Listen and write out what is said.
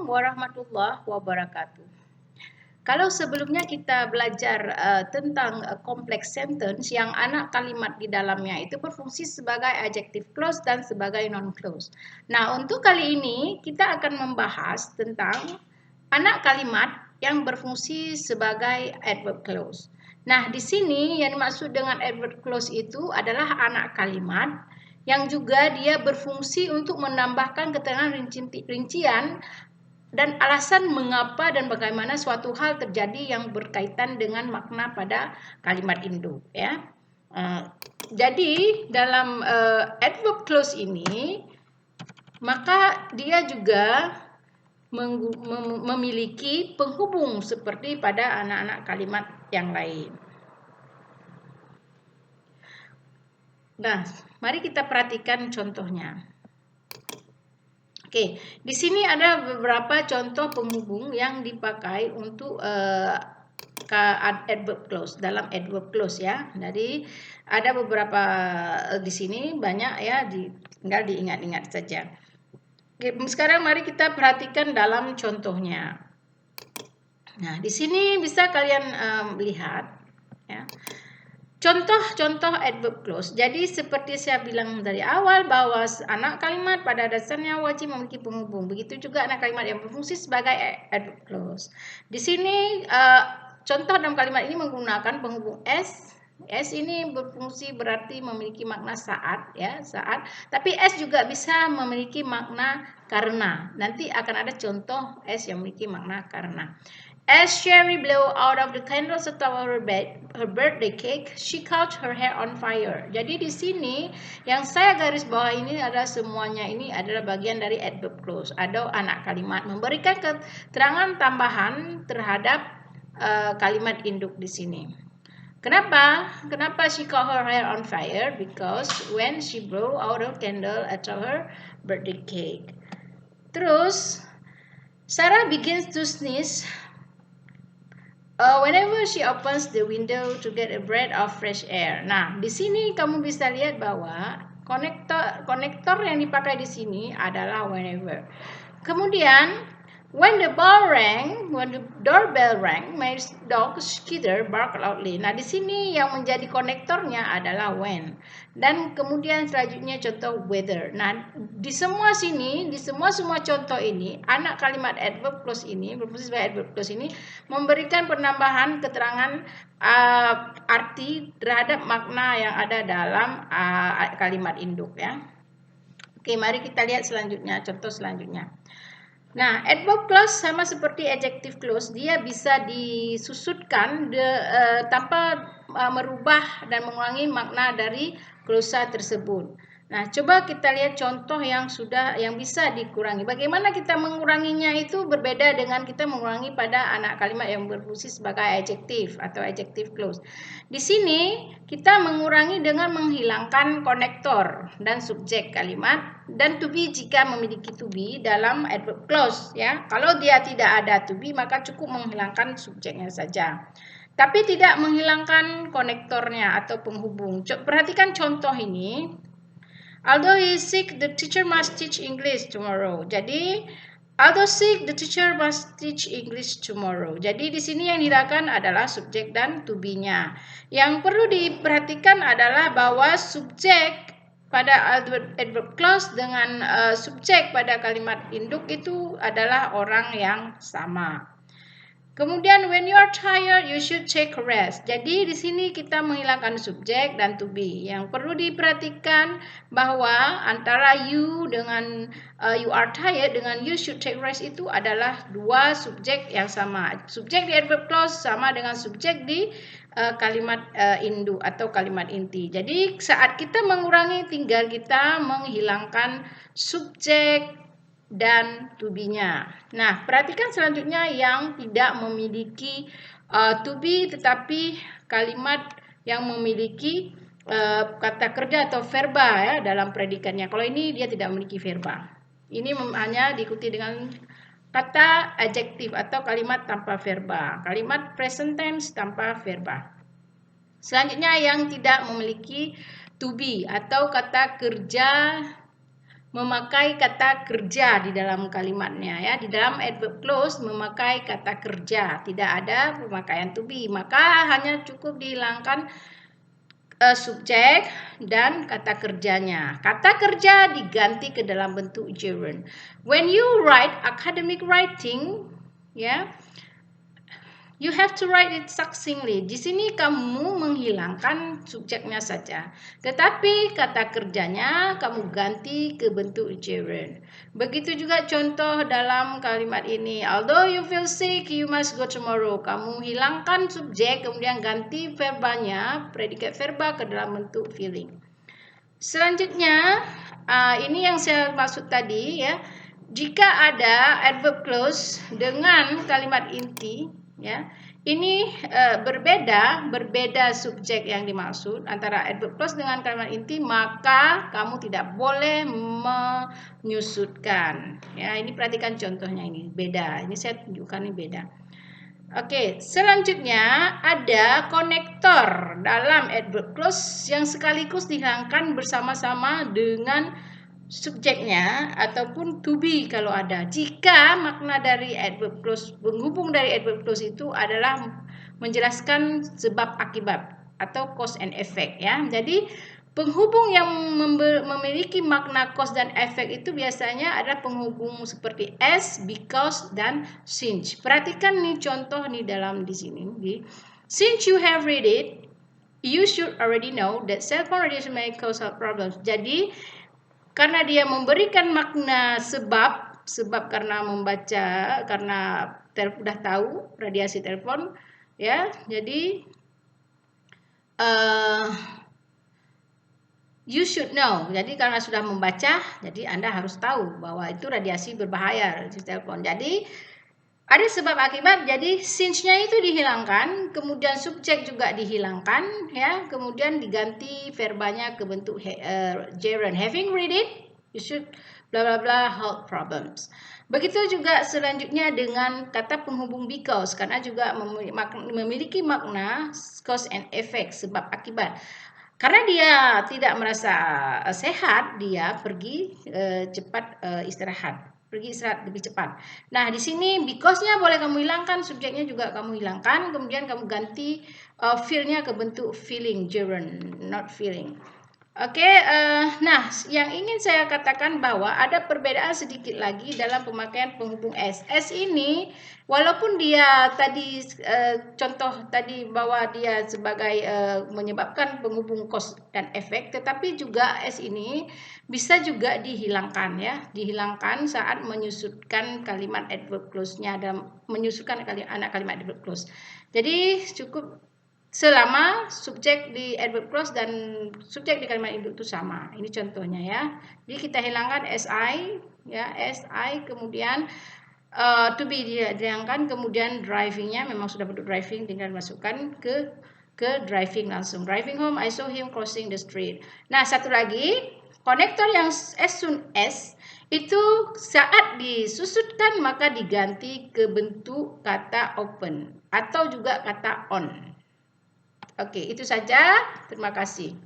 warahmatullahi wabarakatuh. Kalau sebelumnya kita belajar tentang complex sentence yang anak kalimat di dalamnya itu berfungsi sebagai adjective clause dan sebagai noun clause. Nah, untuk kali ini kita akan membahas tentang anak kalimat yang berfungsi sebagai adverb clause. Nah, di sini yang dimaksud dengan adverb clause itu adalah anak kalimat yang juga dia berfungsi untuk menambahkan keterangan rincian dan alasan mengapa dan bagaimana suatu hal terjadi yang berkaitan dengan makna pada kalimat induk, ya. Jadi dalam adverb clause ini maka dia juga memiliki penghubung seperti pada anak-anak kalimat yang lain. Nah, mari kita perhatikan contohnya. Oke, di sini ada beberapa contoh penghubung yang dipakai untuk adverb clause dalam adverb clause, ya. Jadi ada beberapa di sini banyak, ya, tinggal diingat-ingat saja. Oke, sekarang mari kita perhatikan dalam contohnya. Nah, di sini bisa kalian lihat, ya. Contoh-contoh adverb clause. Jadi seperti saya bilang dari awal bahwa anak kalimat pada dasarnya wajib memiliki penghubung. Begitu juga anak kalimat yang berfungsi sebagai adverb clause. Di sini contoh dalam kalimat ini menggunakan penghubung s. S ini berfungsi berarti memiliki makna saat, ya, saat. Tapi s juga bisa memiliki makna karena. Nanti akan ada contoh s yang memiliki makna karena. As Sherry blew out of the candles atop her birthday cake, she caught her hair on fire. Jadi di sini yang saya garis bawah ini adalah semuanya ini adalah bagian dari adverb clause atau anak kalimat memberikan keterangan tambahan terhadap kalimat induk di sini. Kenapa she caught her hair on fire? Because when she blew out a candle atop her birthday cake. Terus Sarah begins to sneeze whenever she opens the window to get a breath of fresh air. Nah, di sini kamu bisa lihat bahwa konektor yang dipakai di sini adalah whenever. Kemudian, when the doorbell rang, my dog Skitter barked loudly. Nah, di sini yang menjadi konektornya adalah when. Dan kemudian selanjutnya contoh weather. Nah, di semua contoh ini, anak kalimat adverb clause ini, berfungsi sebagai adverb clause ini, memberikan penambahan keterangan arti terhadap makna yang ada dalam kalimat induk, ya. Oke, mari kita lihat selanjutnya, contoh selanjutnya. Nah, adverb clause sama seperti adjective clause, dia bisa disusutkan tanpa merubah dan mengurangi makna dari klausa tersebut. Nah, coba kita lihat contoh yang bisa dikurangi. Bagaimana kita menguranginya itu berbeda dengan kita mengurangi pada anak kalimat yang berfungsi sebagai adjective atau adjective clause. Di sini kita mengurangi dengan menghilangkan konektor dan subjek kalimat dan to be jika memiliki to be dalam adverb clause, ya. Kalau dia tidak ada to be maka cukup menghilangkan subjeknya saja. Tapi tidak menghilangkan konektornya atau penghubung. Perhatikan contoh ini. Although he is sick, the teacher must teach English tomorrow. Jadi, although sick, the teacher must teach English tomorrow. Jadi di sini yang dihilangkan adalah subjek dan to be-nya. Yang perlu diperhatikan adalah bahwa subjek pada adverb clause dengan subjek pada kalimat induk itu adalah orang yang sama. Kemudian when you are tired, you should take a rest. Jadi di sini kita menghilangkan subjek dan to be. Yang perlu diperhatikan bahwa antara you dengan you are tired dengan you should take rest itu adalah dua subjek yang sama. Subjek di adverb clause sama dengan subjek di kalimat induk atau kalimat inti. Jadi saat kita mengurangi tinggal kita menghilangkan subjek dan to be-nya. Nah, perhatikan selanjutnya yang tidak memiliki to be tetapi kalimat yang memiliki kata kerja atau verba, ya, dalam predikatnya. Kalau ini dia tidak memiliki verba. Ini hanya diikuti dengan kata adjektif atau kalimat tanpa verba. Kalimat present tense tanpa verba. Selanjutnya yang tidak memiliki to be atau kata kerja memakai kata kerja di dalam kalimatnya ya. Di dalam adverb clause memakai kata kerja, tidak ada pemakaian to be. Maka hanya cukup dihilangkan subjek dan kata kerjanya. Kata kerja diganti ke dalam bentuk gerund. When you write academic writing, ya, you have to write it succinctly. Di sini kamu menghilangkan subjeknya saja. Tetapi kata kerjanya kamu ganti ke bentuk gerund. Begitu juga contoh dalam kalimat ini. Although you feel sick, you must go tomorrow. Kamu hilangkan subjek, kemudian ganti verbanya, predikat verba ke dalam bentuk feeling. Selanjutnya, ini yang saya maksud tadi ya. Jika ada adverb clause dengan kalimat inti, ya, ini berbeda subjek yang dimaksud antara adverb clause dengan kalimat inti, maka kamu tidak boleh menyusutkan. Ya, ini perhatikan contohnya ini beda. Ini saya tunjukkan ini beda. Oke, selanjutnya ada konektor dalam adverb clause yang sekaligus dihilangkan bersama-sama dengan subjeknya ataupun to be kalau ada. Jika makna dari adverb clause, penghubung dari adverb clause itu adalah menjelaskan sebab akibat atau cause and effect ya. Jadi penghubung yang memiliki makna cause dan effect itu biasanya ada penghubung seperti as, because, dan since. Perhatikan nih contoh nih dalam di sini. Since you have read it, you should already know that cell phone radiation may cause health problems. Jadi karena dia memberikan makna sebab karena membaca, karena udah tahu radiasi telepon, ya. Jadi you should know. Jadi karena sudah membaca, jadi Anda harus tahu bahwa itu radiasi berbahaya radiasi telepon. Jadi ada sebab akibat. Jadi since-nya itu dihilangkan, kemudian subjek juga dihilangkan, ya. Kemudian diganti verbanya ke bentuk gerund. Having read it, you should bla bla bla health problems. Begitu juga selanjutnya dengan kata penghubung because, karena juga memiliki makna cause and effect, sebab akibat. Karena dia tidak merasa sehat, dia pergi cepat istirahat. Pergi istirahat lebih cepat. Nah, di sini because-nya boleh kamu hilangkan, subjeknya juga kamu hilangkan, kemudian kamu ganti feel-nya ke bentuk feeling, gerund, not feeling. Oke, nah yang ingin saya katakan bahwa ada perbedaan sedikit lagi dalam pemakaian penghubung S. S ini walaupun dia tadi contoh tadi bahwa dia sebagai menyebabkan penghubung cause dan efek, tetapi juga S ini bisa juga dihilangkan ya, dihilangkan saat menyusutkan kalimat adverb clause-nya dan menyusutkan anak kalimat adverb clause. Jadi cukup selama subjek di adverb clause dan subjek di kalimat induk itu sama. Ini contohnya ya. Jadi kita hilangkan SI ya, SI, kemudian to be dihilangkan, kemudian drivingnya memang sudah bentuk driving, tinggal masukkan ke driving langsung. Driving home, I saw him crossing the street. Nah, satu lagi, konektor yang as soon as itu saat disusutkan maka diganti ke bentuk kata open atau juga kata on. Oke, itu saja. Terima kasih.